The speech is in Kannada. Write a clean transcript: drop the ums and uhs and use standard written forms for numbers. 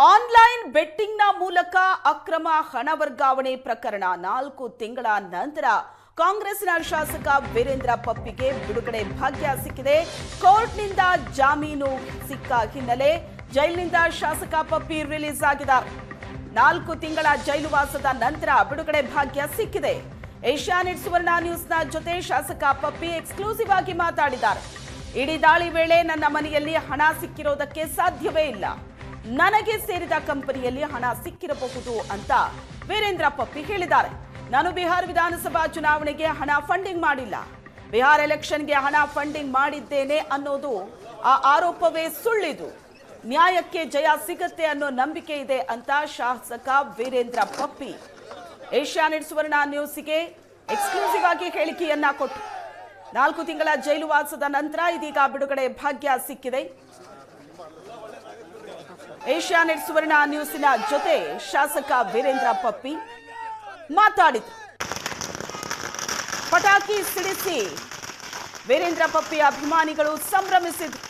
ಆನ್ಲೈನ್ ಬೆಟ್ಟಿಂಗ್ನ ಮೂಲಕ ಅಕ್ರಮ ಹಣ ವರ್ಗಾವಣೆ ಪ್ರಕರಣ 4 ತಿಂಗಳ ನಂತರ ಕಾಂಗ್ರೆಸ್ನ ಶಾಸಕ ವೀರೇಂದ್ರ ಪಪ್ಪಿಗೆ ಬಿಡುಗಡೆ ಭಾಗ್ಯ ಸಿಕ್ಕಿದೆ. ಕೋರ್ಟ್ನಿಂದ ಜಾಮೀನು ಸಿಕ್ಕ ಹಿನ್ನೆಲೆ ಜೈಲಿನಿಂದ ಶಾಸಕ ಪಪ್ಪಿ ರಿಲೀಸ್ ಆಗಿದ್ದಾರೆ. 4 ತಿಂಗಳ ಜೈಲುವಾಸದ ನಂತರ ಬಿಡುಗಡೆ ಭಾಗ್ಯ ಸಿಕ್ಕಿದೆ. ಏಷ್ಯಾನೆಟ್ ಸುವರ್ಣ ನ್ಯೂಸ್ನ ಜೊತೆ ಶಾಸಕ ಪಪ್ಪಿ ಎಕ್ಸ್ಕ್ಲೂಸಿವ್ ಆಗಿ ಮಾತಾಡಿದ್ದಾರೆ. ಇಡೀ ದಾಳಿ ವೇಳೆ ನನ್ನ ಮನೆಯಲ್ಲಿ ಹಣ ಸಿಕ್ಕಿರೋದಕ್ಕೆ ಸಾಧ್ಯವೇ ಇಲ್ಲ. ನನಗೆ ಸೇರಿದ ಕಂಪನಿಯಲ್ಲಿ ಹಣ ಸಿಕ್ಕಿರಬಹುದು ಅಂತ ವೀರೇಂದ್ರ ಪಪ್ಪಿ ಹೇಳಿದ್ದಾರೆ. ನಾನು ಬಿಹಾರ ವಿಧಾನಸಭಾ ಚುನಾವಣೆಗೆ ಹಣ ಫಂಡಿಂಗ್ ಮಾಡಿಲ್ಲ. ಬಿಹಾರ ಎಲೆಕ್ಷನ್ಗೆ ಹಣ ಫಂಡಿಂಗ್ ಮಾಡಿದ್ದೇನೆ ಅನ್ನೋದು ಆ ಆರೋಪವೇ ಸುಳ್ಳಿದು. ನ್ಯಾಯಕ್ಕೆ ಜಯ ಸಿಗತ್ತೆ ಅನ್ನೋ ನಂಬಿಕೆ ಇದೆ ಅಂತ ಶಾಸಕ ವೀರೇಂದ್ರ ಪಪ್ಪಿ ಏಷ್ಯಾನೆಟ್ ಸುವರ್ಣ ನ್ಯೂಸ್ಗೆ ಎಕ್ಸ್ಕ್ಲೂಸಿವ್ ಆಗಿ ಹೇಳಿಕೆಯನ್ನ ಕೊಟ್ಟರು. 4 ತಿಂಗಳ ಜೈಲುವಾಸದ ನಂತರ ಇದೀಗ ಬಿಡುಗಡೆ ಭಾಗ್ಯ ಸಿಕ್ಕಿದೆ. ಏಷ್ಯಾನೆಟ್ ಸುವರ್ಣ ನ್ಯೂಸಿನ ಜೊತೆ ಶಾಸಕ ವೀರೇಂದ್ರ ಪಪ್ಪಿ ಮಾತಾಡಿದರು. ಪಟಾಕಿ ಸಿಡಿಸಿ ವೀರೇಂದ್ರ ಪಪ್ಪಿ ಅಭಿಮಾನಿಗಳು ಸಂಭ್ರಮಿಸಿದರು.